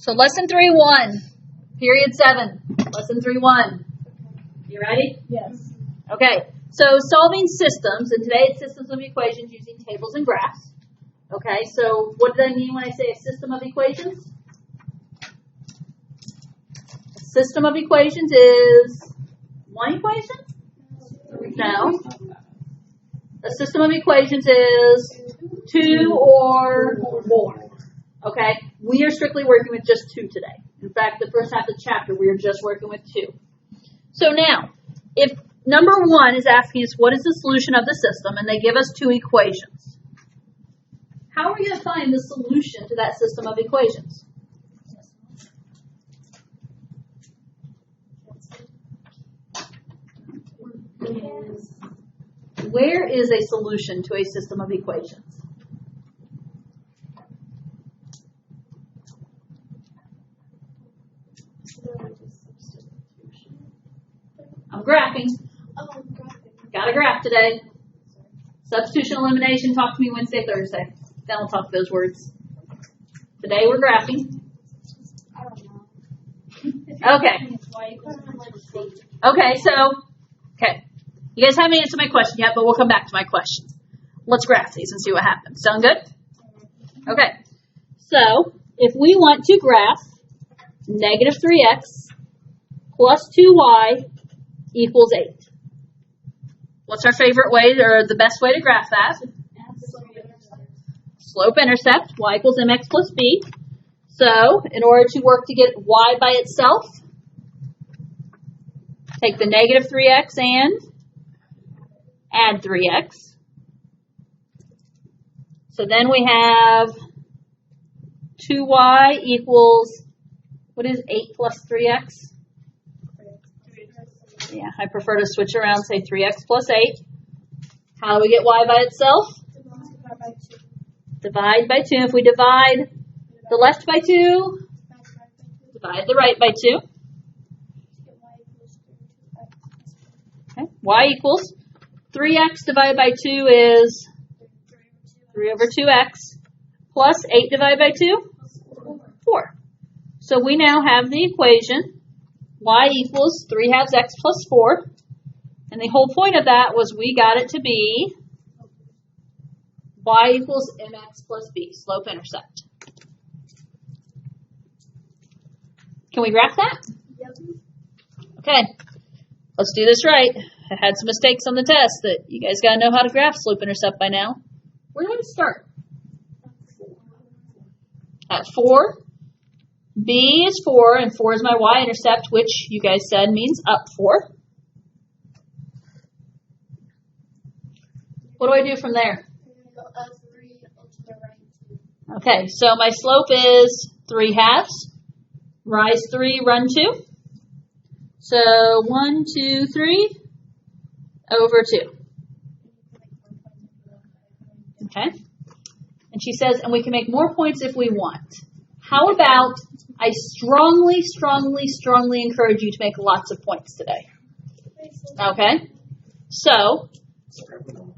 So lesson 3-1, period 7, lesson 3-1. You ready? Yes. Okay, so solving systems, and today it's systems of equations using tables and graphs. Okay, so what do I mean when I say a system of equations? A system of equations is one equation? No. A system of equations is two or more. Okay, we are strictly working with just two today. In fact, the first half of the chapter, we are just working with two. So now, if number 1 is asking us what is the solution of the system, and they give us two equations, how are we going to find the solution to that system of equations? Where is a solution to a system of equations? I'm graphing. Got a graph today. Substitution, elimination, talk to me Wednesday, Thursday. Then we'll talk those words. Today we're graphing. Okay. Okay. You guys haven't answered my question yet, but we'll come back to my question. Let's graph these and see what happens. Sound good? Okay. So, if we want to graph negative 3x plus 2y equals 8. What's our favorite way, or the best way to graph that? Slope-intercept. Y equals mx plus b. So, in order to work to get y by itself, take the negative 3x and add 3x. So then we have 2y equals, what is 8 plus 3x? Yeah, I prefer to switch around, say 3x plus 8. How do we get y by itself? Divide by 2. If we divide the left by 2, divide the right by 2. Okay. Y equals 3x divided by 2 is 3 over 2x plus 8 divided by 2? 4. So we now have the equation y equals 3 halves x plus 4. And the whole point of that was we got it to be y equals mx plus b, slope-intercept. Can we graph that? Okay, let's do this right. I had some mistakes on the test that you guys got to know how to graph slope-intercept by now. Where do I start? At 4. B is 4, and 4 is my y-intercept, which you guys said means up 4. What do I do from there? Okay, so my slope is 3 halves. Rise 3, run 2. So 1, 2, 3, over 2. Okay. And she says, and we can make more points if we want. How about I strongly, strongly, strongly encourage you to make lots of points today. Okay? So,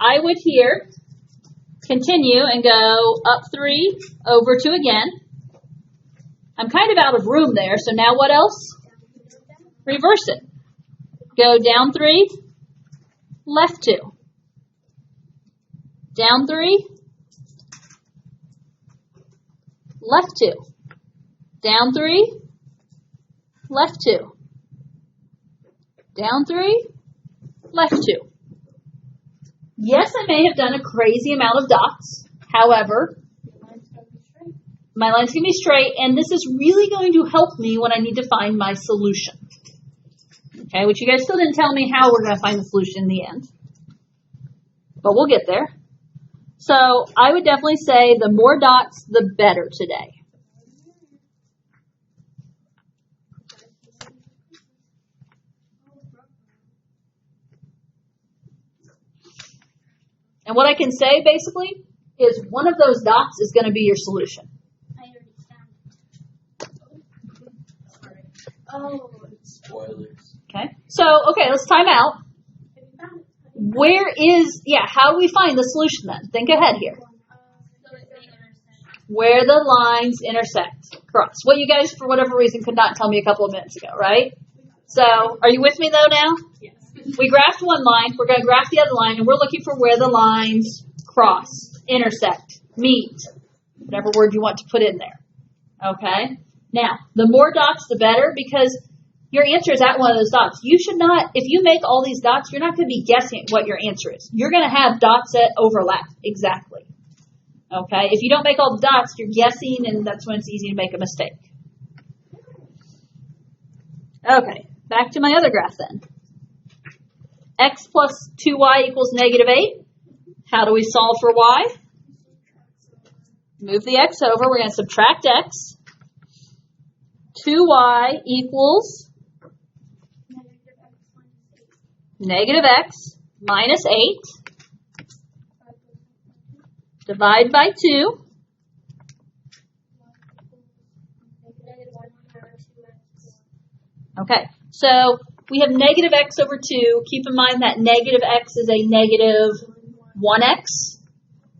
I would here continue and go up 3, over 2 again. I'm kind of out of room there, so now what else? Reverse it. Go down 3, left 2. Down 3, left 2. Down 3, left 2. Down 3, left 2. Yes, I may have done a crazy amount of dots. However, my line's going to be straight, and this is really going to help me when I need to find my solution. Okay, which you guys still didn't tell me how we're going to find the solution in the end. But we'll get there. So I would definitely say the more dots, the better today. And what I can say, basically, is one of those dots is going to be your solution. I already found it. Oh. Spoilers. Okay. So, let's time out. How do we find the solution then? Think ahead here. where the lines intersect, cross. What you guys, for whatever reason, could not tell me a couple of minutes ago, right? So, are you with me though now? Yes. We graphed one line, we're going to graph the other line, and we're looking for where the lines cross, intersect, meet, whatever word you want to put in there. Okay? Now, the more dots, the better, because your answer is at one of those dots. You should not, if you make all these dots, you're not going to be guessing what your answer is. You're going to have dots that overlap exactly. Okay? If you don't make all the dots, you're guessing, and that's when it's easy to make a mistake. Okay, back to my other graph then. X plus 2y equals negative 8. How do we solve for y? Move the x over. We're going to subtract x. 2y equals negative x minus 8. Divide by 2. Okay, so we have negative x over 2. Keep in mind that negative x is a negative 1x.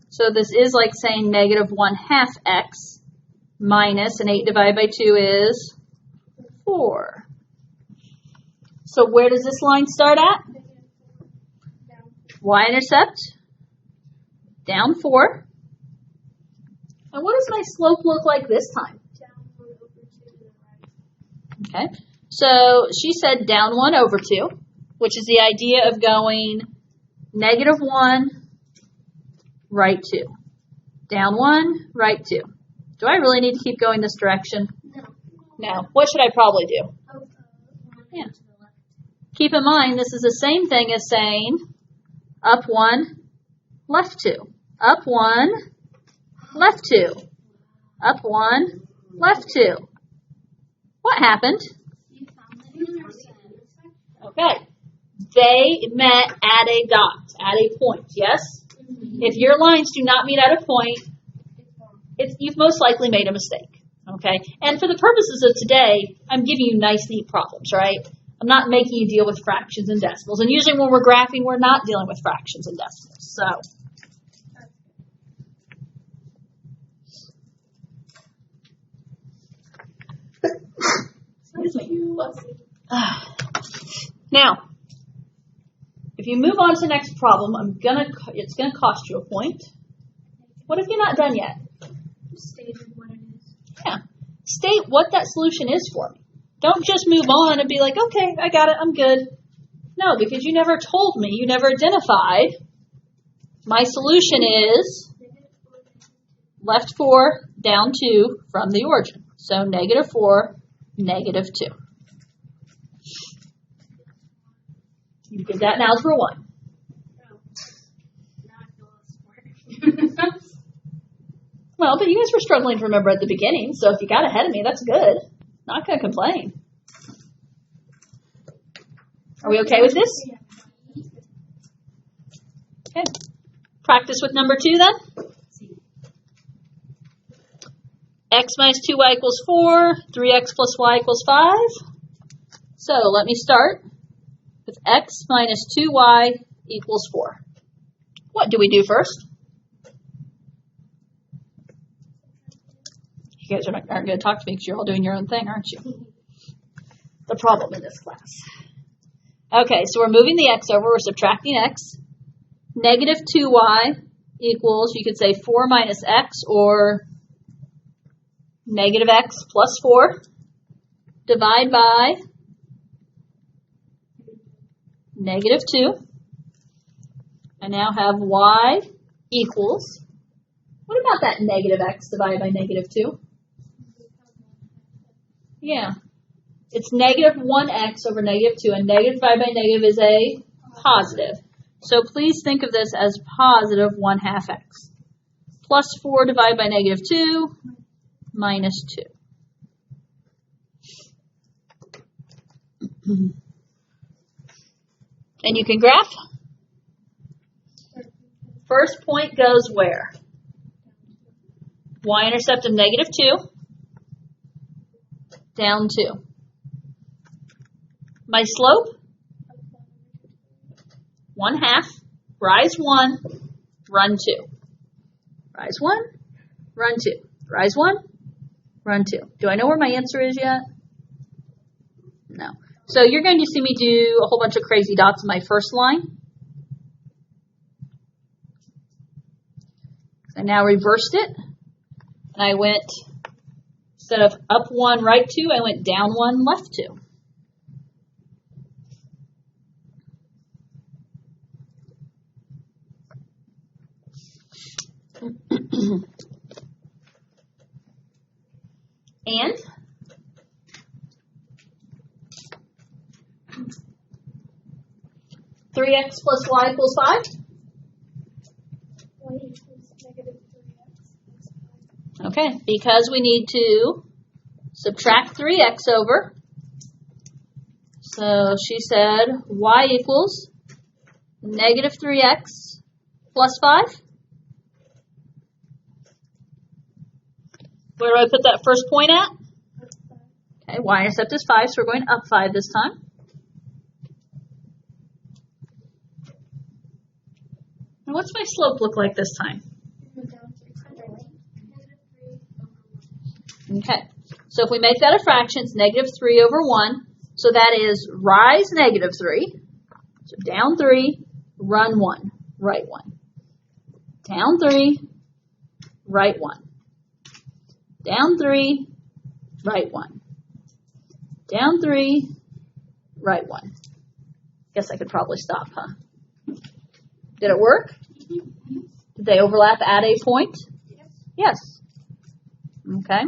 So this is like saying negative 1/2 x minus, and 8 divided by 2 is 4. So where does this line start at? Y-intercept, down 4. And what does my slope look like this time? Okay, so she said down 1 over 2, which is the idea of going negative 1, right 2. Down 1, right 2. Do I really need to keep going this direction? No. What should I probably do? Yeah. Keep in mind, this is the same thing as saying up 1, left 2. Up 1, left 2. Up 1, left 2. What happened? Okay. They met at a dot, at a point, yes? If your lines do not meet at a point, you've most likely made a mistake, okay? And for the purposes of today, I'm giving you nice, neat problems, right? I'm not making you deal with fractions and decimals. And usually when we're graphing, we're not dealing with fractions and decimals. So, now, if you move on to the next problem, it's gonna cost you a point. What if you're not done yet? Stated what it is. Yeah. State what that solution is for me. Don't just move on and be like, okay, I got it, I'm good. No, because you never told me, you never identified. My solution is left 4, down 2 from the origin. So negative 4, negative 2. You did that in Algebra 1. Well, but you guys were struggling to remember at the beginning, so if you got ahead of me, that's good. Not going to complain. Are we okay with this? Okay. Practice with number 2 then. X minus 2y equals 4. 3x plus y equals 5. So let me start with x minus 2y equals 4. What do we do first? You guys aren't going to talk to me because you're all doing your own thing, aren't you? The problem in this class. Okay, so we're moving the x over. We're subtracting x. Negative 2y equals, you could say 4 minus x, or negative x plus 4. Divide by negative 2. I now have y equals, what about that negative x divided by negative 2? Yeah. It's negative 1x over negative 2, and negative divided by negative is a positive. So please think of this as positive 1/2 x. Plus 4 divided by negative 2, minus 2. And you can graph. First point goes where? Y-intercept of negative 2, down 2. My slope, 1/2, rise 1, run 2. Rise 1, run 2. Rise 1, run 2. Do I know where my answer is yet? No. So you're going to see me do a whole bunch of crazy dots in my first line. I now reversed it, and I went, instead of up 1, right 2, I went down 1, left 2. And 3x plus y equals 5. Y equals negative 3x. Okay, because we need to subtract 3x over. So she said y equals negative 3x plus 5. Where do I put that first point at? Okay, y-intercept is 5, so we're going up 5 this time. And what's my slope look like this time? Okay, so if we make that a fraction, it's negative 3 over 1. So that is rise negative 3. So down 3, run 1, right 1. Down 3, right 1. Down 3, right 1. Down 3, right 1. Guess I could probably stop, huh? Did it work? Did they overlap at a point? Yes. Okay.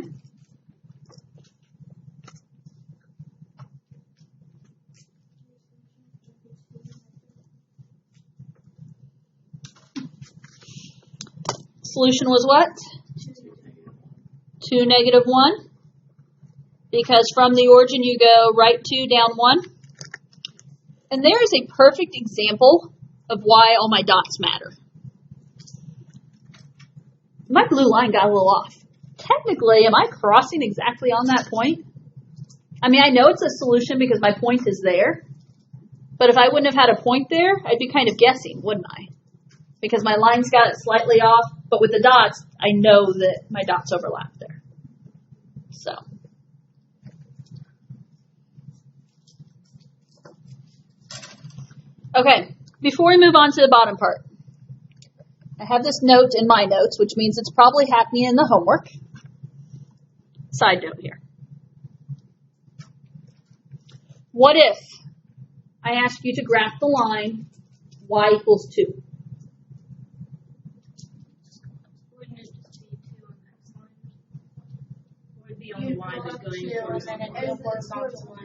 Solution was what? 2, negative 1. Because from the origin you go right 2, down 1. And there is a perfect example of why all my dots matter. My blue line got a little off. Technically, am I crossing exactly on that point? I mean, I know it's a solution because my point is there. But if I wouldn't have had a point there, I'd be kind of guessing, wouldn't I? Because my lines got it slightly off, but with the dots, I know that my dots overlap there. So. Okay, before we move on to the bottom part, I have this note in my notes, which means it's probably happening in the homework. Side note here. What if I ask you to graph the line y equals 2? Wouldn't it just be 2 on that line? Or would it be only y that's going horizontal.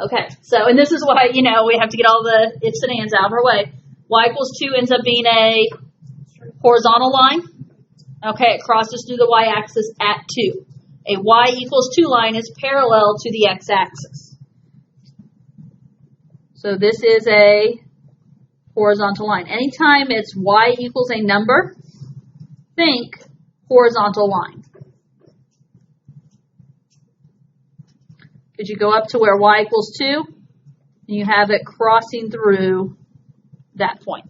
Okay, so, and this is why, we have to get all the ifs and ands out of our way. Y equals 2 ends up being a horizontal line. Okay, it crosses through the y-axis at 2. A y equals 2 line is parallel to the x-axis. So this is a horizontal line. Anytime it's y equals a number, think horizontal line. Because you go up to where y equals 2, and you have it crossing through that point.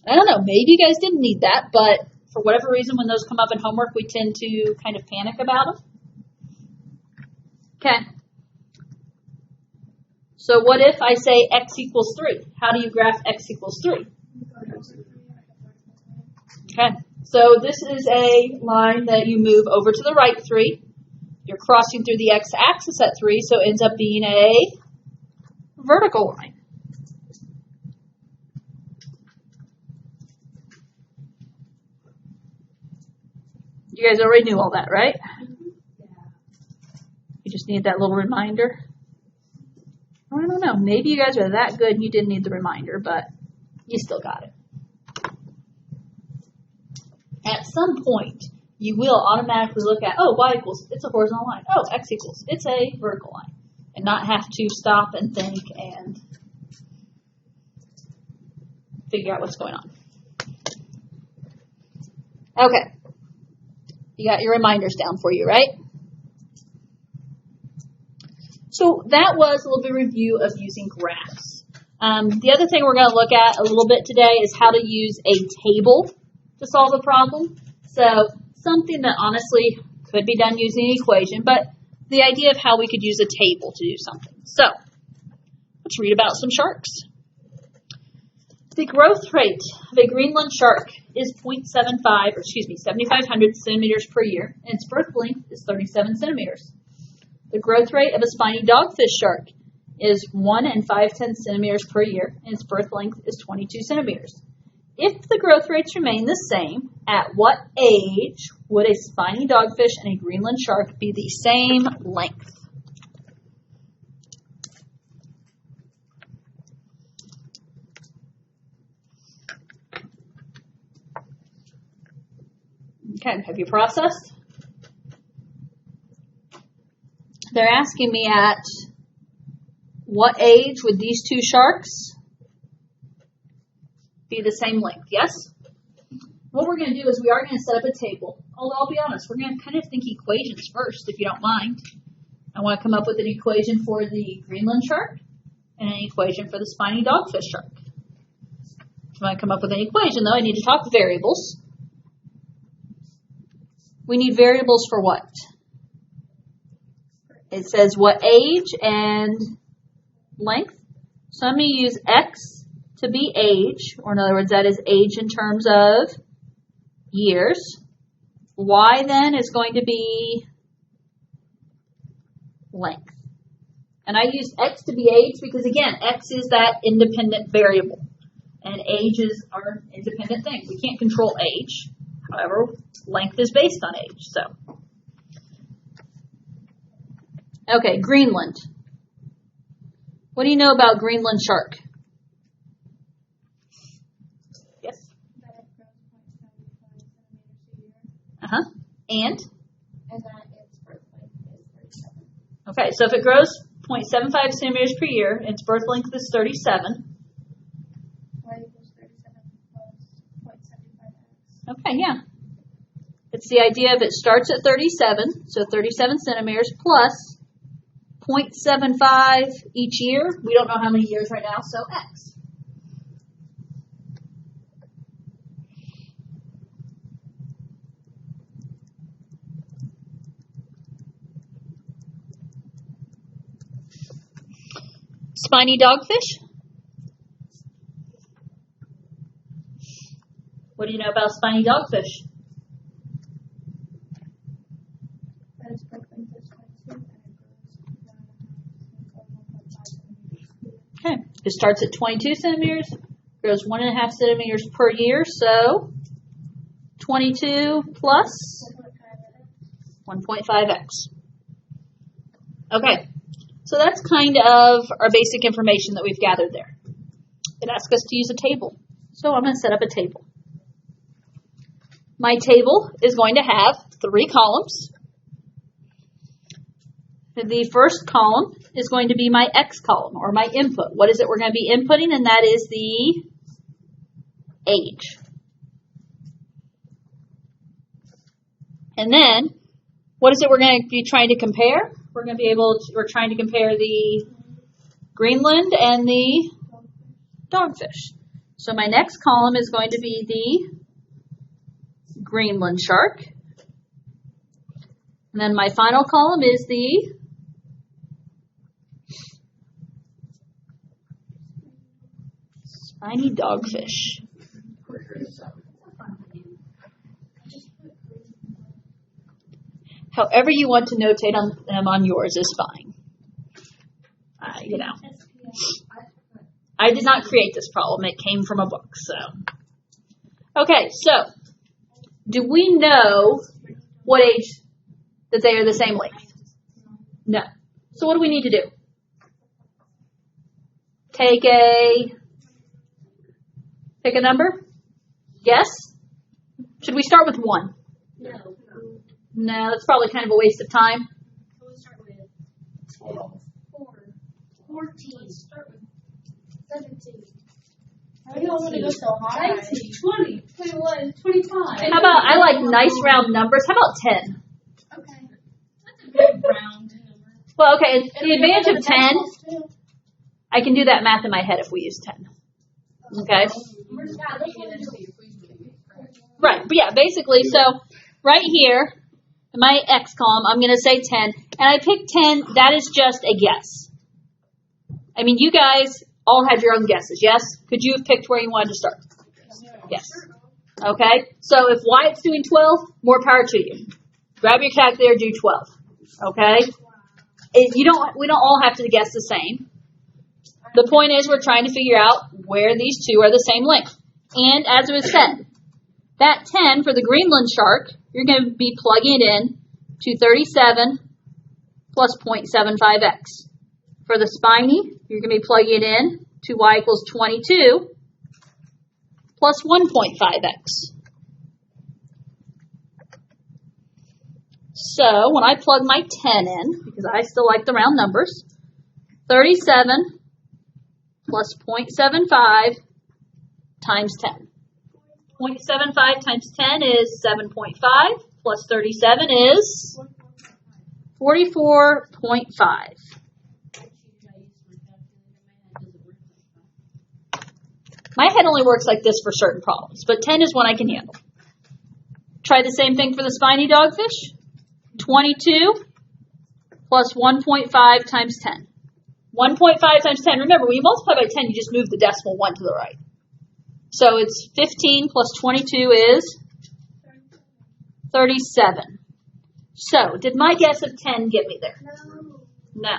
I don't know, maybe you guys didn't need that, but for whatever reason, when those come up in homework, we tend to kind of panic about them. Okay. So what if I say x equals 3? How do you graph x equals 3? Okay. So this is a line that you move over to the right 3. You're crossing through the x-axis at 3, so it ends up being a vertical line. You guys already knew all that, right? You just need that little reminder. I don't know. Maybe you guys are that good and you didn't need the reminder, but you still got it. At some point, you will automatically look at, oh, y equals, it's a horizontal line. Oh, x equals, it's a vertical line. And not have to stop and think and figure out what's going on. Okay. You got your reminders down for you, right? So that was a little bit of review of using graphs. The other thing we're going to look at a little bit today is how to use a table to solve a problem. So something that honestly could be done using an equation, but the idea of how we could use a table to do something. So, let's read about some sharks. The growth rate of a Greenland shark is 7,500 centimeters per year, and its birth length is 37 centimeters. The growth rate of a spiny dogfish shark is 1 5/10 centimeters per year, and its birth length is 22 centimeters. If the growth rates remain the same, at what age would a spiny dogfish and a Greenland shark be the same length? Okay, have you processed? They're asking me at what age would these two sharks be the same length? Yes? What we're going to do is we are going to set up a table. Although I'll be honest, we're going to kind of think equations first, if you don't mind. I want to come up with an equation for the Greenland shark and an equation for the spiny dogfish shark. If I come up with an equation, though, I need to talk variables. We need variables for what? It says what age and length. So I'm going to use x to be age, or in other words, that is age in terms of years. Y then is going to be length. And I use x to be age because, again, x is that independent variable. And age is our independent thing. We can't control age. However, length is based on age. So, okay, Greenland. What do you know about Greenland shark? Yes. And? And that its birth length is 37. Okay, so if it grows 0.75 centimeters per year, its birth length is 37. Y equals 37 plus 0.75x. Okay, yeah. It's the idea of it starts at 37, so 37 centimeters plus 0.75 each year. We don't know how many years right now, so x. Spiny dogfish. What do you know about spiny dogfish? That its birth length is 22 and it grows 1.5 centimeters. Okay, it starts at 22 centimeters, grows 1.5 centimeters per year, so 22 plus 1.5x. Okay, so that's kind of our basic information that we've gathered there. It asks us to use a table, so I'm going to set up a table. My table is going to have 3 columns. The first column is going to be my X column, or my input. What is it we're going to be inputting? And that is the age. And then, what is it we're going to be trying to compare? We're trying to compare the Greenland and the dogfish. So my next column is going to be the Greenland shark. And then my final column is the spiny dogfish. However you want to notate on them on yours is fine. I did not create this problem. It came from a book. So, okay. So, do we know what age that they are the same length? No. So what do we need to do? Pick a number? Yes? Should we start with 1? No. No, that's probably kind of a waste of time. We'll start with 4, 14, start with 17. I don't want to go so high. 19, 20, 21, 25. How about, I like nice round numbers. How about 10? Okay. That's a good round number. Well, okay, the advantage of 10, I can do that math in my head if we use 10. Okay? Right, but yeah, basically, so right here, in my X column, I'm going to say 10. And I picked 10. That is just a guess. I mean, you guys all had your own guesses, yes? Could you have picked where you wanted to start? Yes. Okay. So if Wyatt's doing 12, more power to you. Grab your calculator, do 12. Okay. We don't all have to guess the same. The point is we're trying to figure out where these two are the same length. And as it was said, that 10 for the Greenland shark, you're going to be plugging it in to 37 plus 0.75x. For the spiny, you're going to be plugging it in to y equals 22 plus 1.5x. So when I plug my 10 in, because I still like the round numbers, 37 plus 0.75 times 10. 0.75 times 10 is 7.5, plus 37 is 44.5. My head only works like this for certain problems, but 10 is one I can handle. Try the same thing for the spiny dogfish. 22 plus 1.5 times 10. 1.5 times 10. Remember, when you multiply by 10, you just move the decimal 1 to the right. So it's 15 plus 22 is 37. So, did my guess of 10 get me there? No.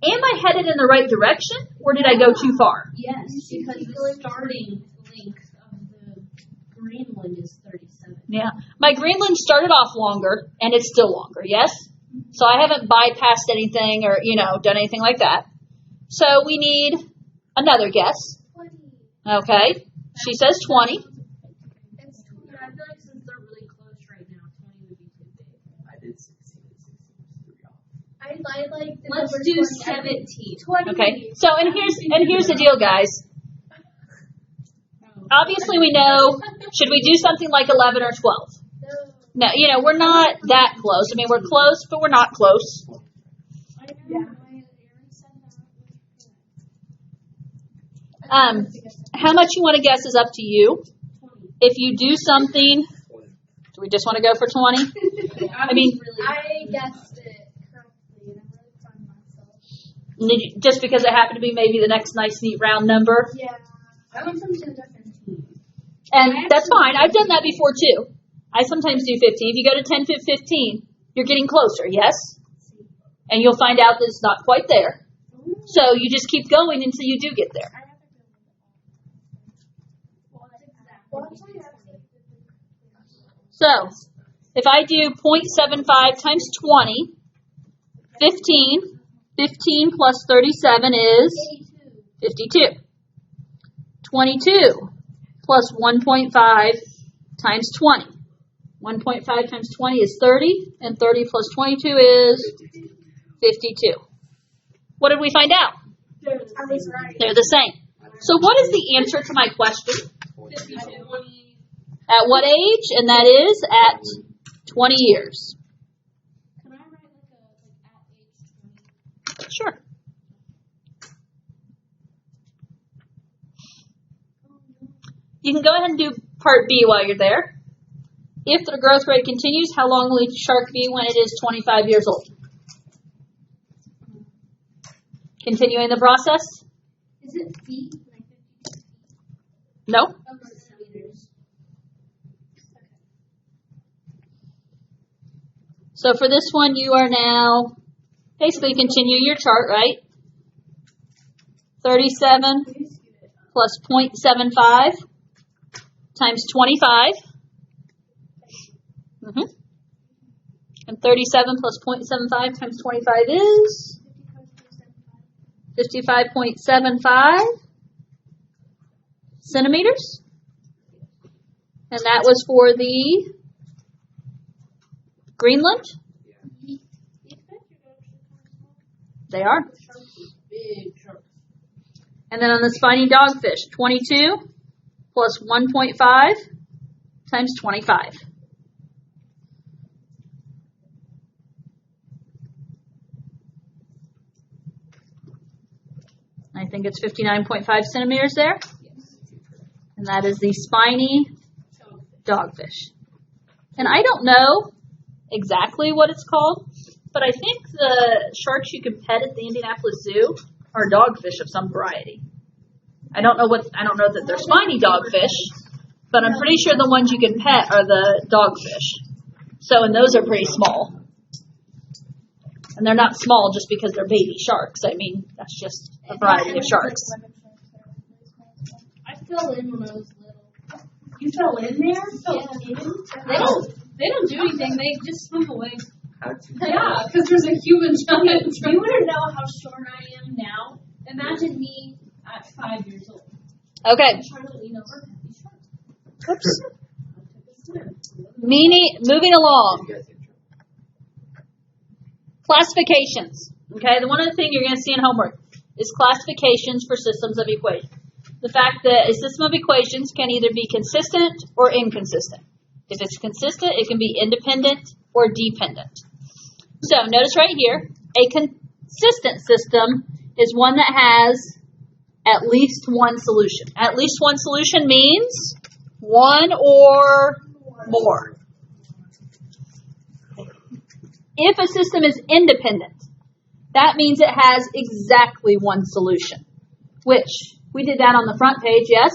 Am I headed in the right direction, or did I go too far? Yes, because the starting length of the Greenland is 37. Yeah. My Greenland started off longer, and it's still longer, yes? So I haven't bypassed anything or, done anything like that. So we need another guess. 20. Okay. She says 20. It's 20. I feel like since they're really close right now, 20 would be too big. I did 16 and 16 was 3 off. I like the Let's number do 20. 17. 20. Okay. So, and here's the deal, guys. Obviously, we know, should we do something like 11 or 12? No, we're not that close. I mean, we're close, but we're not close. Yeah. How much you want to guess is up to you. If you do something, do we just want to go for 20? I mean, I guessed it correctly, and I'm really proud of myself. just because it happened to be maybe the next nice, neat round number. Yeah. I went from 10 to 15. And that's fine. I've done that before, too. I sometimes do 15. If you go to 10 to 15, you're getting closer, yes? And you'll find out that it's not quite there. So you just keep going until you do get there. So if I do 0.75 times 20, 15. 15 plus 37 is 52. 22 plus 1.5 times 20. 1.5 times 20 is 30, and 30 plus 22 is 52. What did we find out? I was right. They're the same. So what is the answer to my question? 52. At what age? And that is at 20 years. Can I write at age 20? Sure. You can go ahead and do part B while you're there. If the growth rate continues, how long will each shark be when it is 25 years old? Continuing the process? Is it feet? Like 52 feet? No. Centimeters. So for this one, you are now basically continuing your chart, right? 37 plus 0.75 times 25. And 37 plus 0.75 times 25 is 55.75 centimeters. And that was for the Greenland. They are. Big sharks. And then on the spiny dogfish, 22 plus 1.5 times 25. I think it's 59.5 centimeters there. And that is the spiny dogfish. And I don't know exactly what it's called, but I think the sharks you can pet at the Indianapolis Zoo are dogfish of some variety. I don't know that they're spiny dogfish, but I'm pretty sure the ones you can pet are the dogfish. So, and those are pretty small. And they're not small just because they're baby sharks. I mean, that's just a variety of sharks. I fell in when I was little. You fell in there? Yeah. They don't do anything. They just swim away. How'd you Yeah, because there's a human giant. You want to know how short I am now? Imagine me at 5 years old. Okay. Trying to lean over and be short. Oops. I took a swim. Moving along. You guys get in trouble. Classifications. Okay, the one other thing you're going to see in homework is classifications for systems of equations. The fact that a system of equations can either be consistent or inconsistent. If it's consistent, it can be independent or dependent. So notice right here, a consistent system is one that has at least one solution. At least one solution means one or more. If a system is independent, that means it has exactly one solution, which we did that on the front page, yes?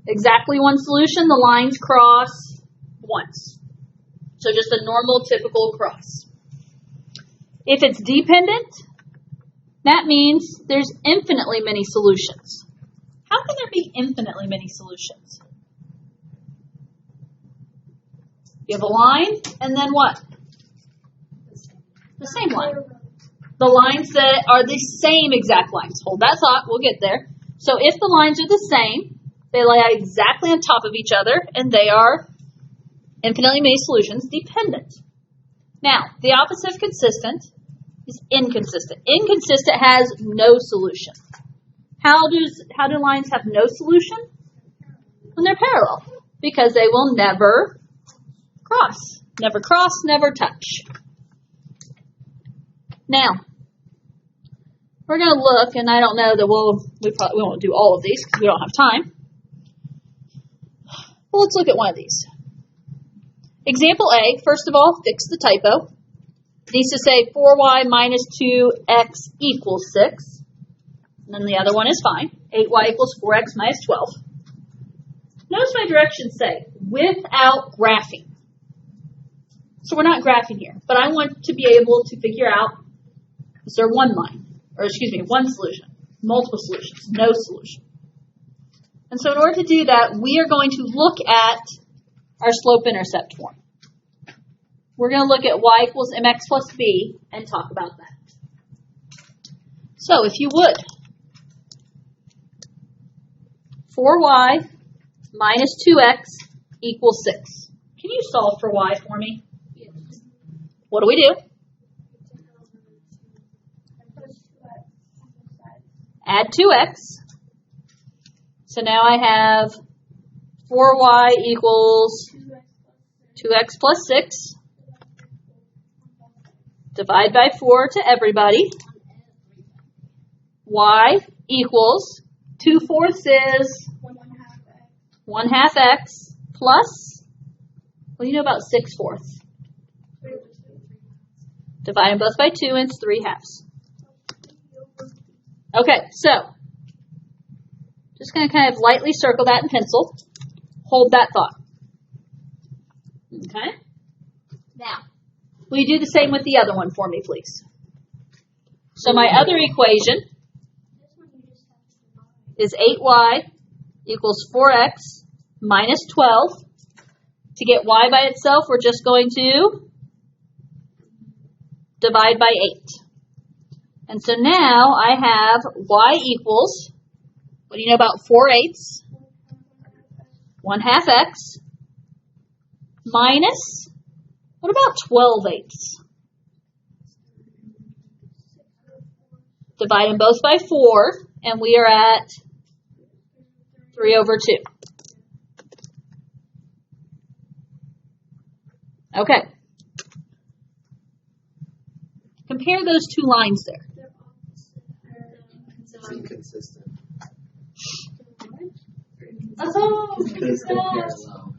Exactly one solution, the lines cross once. So just a normal, typical cross. If it's dependent, that means there's infinitely many solutions. How can there be infinitely many solutions? You have a line, and then what? The same line. The lines that are the same exact lines. Hold that thought, we'll get there. So if the lines are the same, they lie exactly on top of each other, and they are infinitely many solutions dependent. Now, the opposite of consistent is inconsistent. Inconsistent has no solution. How do lines have no solution? When they're parallel, because they will never cross. Never cross, never touch. Now, we're going to look, and I don't know that we won't do all of these because we don't have time. Well, let's look at one of these. Example A, first of all, fix the typo. It needs to say 4y minus 2x equals 6. And then the other one is fine. 8y equals 4x minus 12. Notice my directions say, without graphing. So we're not graphing here, but I want to be able to figure out, is there one solution, multiple solutions, no solution. And so in order to do that, we are going to look at our slope-intercept form. We're going to look at y equals mx plus b and talk about that. So if you would, 4y minus 2x equals 6. Can you solve for y for me? What do we do? Add 2x. So now I have 4y equals 2x plus 6. Divide by 4 to everybody. Y equals 2/4 is 1/2 x plus, what do you know about 6/4? Divide them both by 2 and it's 3/2. Okay, so just going to kind of lightly circle that in pencil. Hold that thought. Okay? Now, will you do the same with the other one for me, please? So my other equation is 8y equals 4x minus 12. To get y by itself, we're just going to divide by 8. And so now I have y equals, what do you know about 4/8? 1/2 x minus, what about 12/8? Divide them both by 4, and we are at 3/2. Okay. Compare those two lines there. It's inconsistent. Oh, Because they're parallel.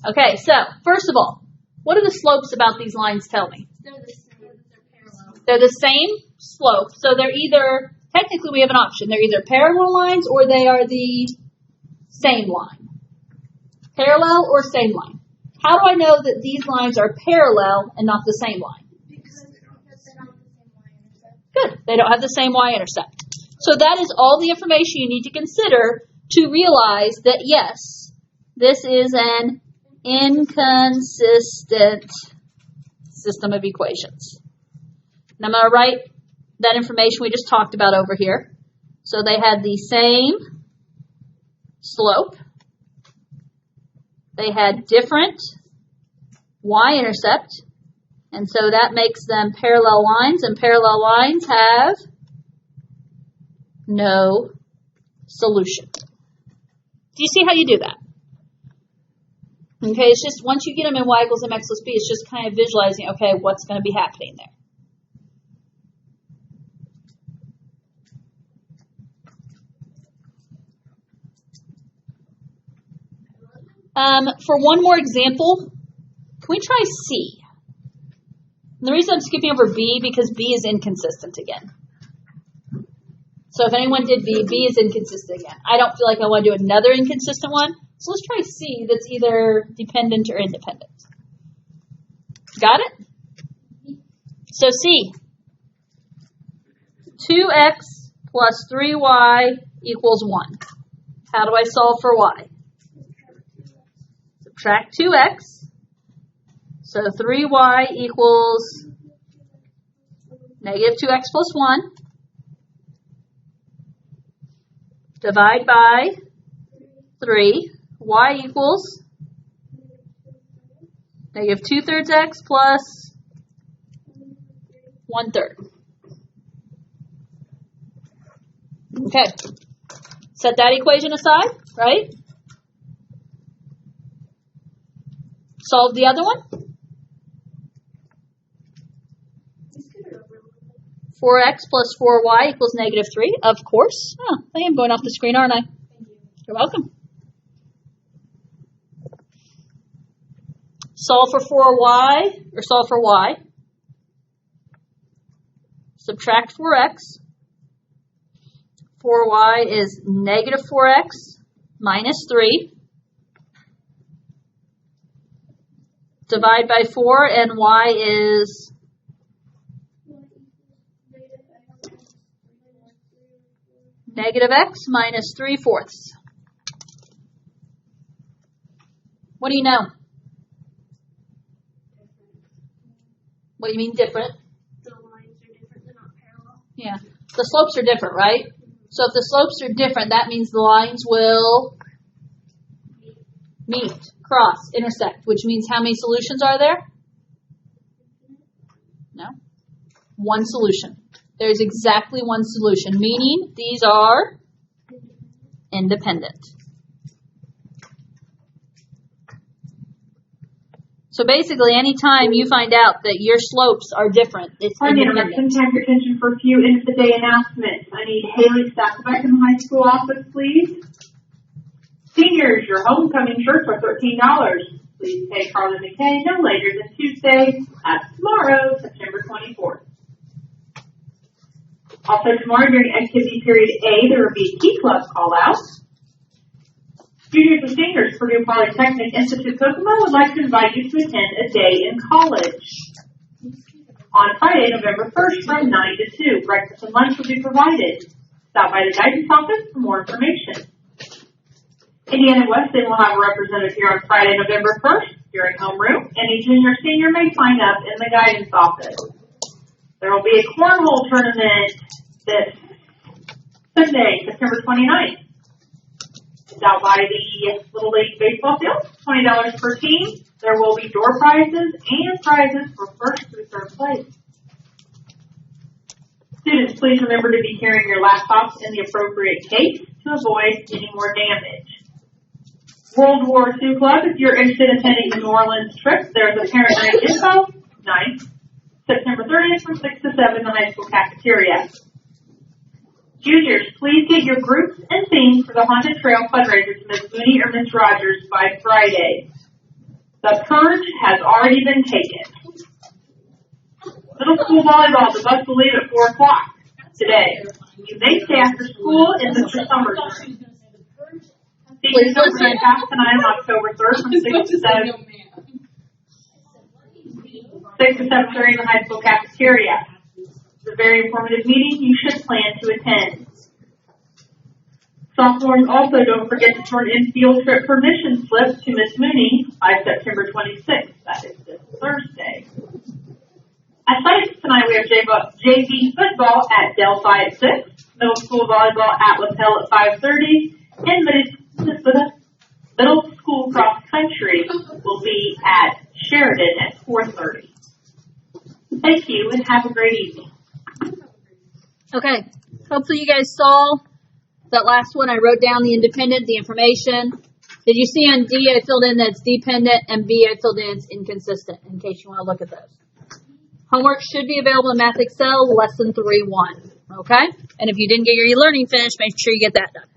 Okay, so first of all, what do the slopes about these lines tell me? They're the same. They're parallel. They're the same slope, so they're either, technically we have an option, they're either parallel lines or they are the same line. Parallel or same line. How do I know that these lines are parallel and not the same line? Because they're not the same y-intercept. Good, they don't have the same y-intercept. So that is all the information you need to consider to realize that yes, this is an inconsistent system of equations. And I'm going to write that information we just talked about over here. So they had the same slope. They had different y-intercept. And so that makes them parallel lines. And parallel lines have no solution. Do you see how you do that? Okay, it's just once you get them in y equals mx plus b, it's just kind of visualizing, okay, what's going to be happening there. For one more example, can we try C? And the reason I'm skipping over B, because B is inconsistent again. So if anyone did B, B is inconsistent again. I don't feel like I want to do another inconsistent one. So let's try C that's either dependent or independent. Got it? So C. 2x plus 3y equals 1. How do I solve for y? Subtract 2x. So 3y equals negative 2x plus 1. Divide by 3. Y equals negative 2/3 x plus 1/3. Okay. Set that equation aside, right? Solve the other one. 4x plus 4y equals negative 3, of course. Oh, I am going off the screen, aren't I? You're welcome. Solve for 4y, or solve for y. Subtract 4x. 4y is negative 4x minus 3. Divide by 4, and y is negative x minus 3/4. What do you know? What do you mean different? The lines are different. They're not parallel. Yeah. The slopes are different, right? So if the slopes are different, that means the lines will meet, cross, intersect, which means how many solutions are there? No. One solution. There's exactly one solution, meaning these are independent. So basically, anytime you find out that your slopes are different, it's independent. Some time your attention for a few end of the day announcements. I need Haley Stackleback in the high school office, please. Seniors, your homecoming shirts are $13. Please pay Carla McKay no later than Tuesday. That's tomorrow, September 24th. Also tomorrow during activity period A, there will be Key Club call-outs. Juniors and seniors, Purdue Polytechnic Institute Kokomo would like to invite you to attend a day in college. On Friday, November 1st from 9 to 2, breakfast and lunch will be provided. Stop by the guidance office for more information. Indiana Weston will have a representative here on Friday, November 1st during homeroom. Any junior or senior may sign up in the guidance office. There will be a cornhole tournament this Sunday, September 29th. It's out by the Little League baseball field, $20 per team. There will be door prizes and prizes for first through third place. Students, please remember to be carrying your laptops in the appropriate case to avoid any more damage. World War II Club, if you're interested in attending the New Orleans trip, there's a parent night info night, September 30th from 6 to 7 in the high school cafeteria. Juniors, please get your groups and themes for the Haunted Trail fundraiser to Ms. Mooney or Ms. Rogers by Friday. The purge has already been taken. Middle school volleyball, the bus will leave at 4 o'clock today. You may stay after school in Mr. Summers' room. Please Senior listen. class tonight on October 3rd from 6 to 7. 6 to 7:30 in the high school cafeteria. It's a very informative meeting. You should plan to attend. Sophomores also don't forget to turn in field trip permission slips to Miss Mooney by September 26th. That is this Thursday. Athletics tonight we have JV football at Delphi at 6, middle school volleyball at Lapel at 5:30, and middle school cross country will be at Sheridan at 4:30. Thank you and have a great evening. Okay. Hopefully you guys saw that last one. I wrote down the independent, the information. Did you see on D I filled in that it's dependent and B I filled in it's inconsistent in case you want to look at those. Homework should be available in Math Excel, lesson 3-1. Okay? And if you didn't get your e-learning finished, make sure you get that done.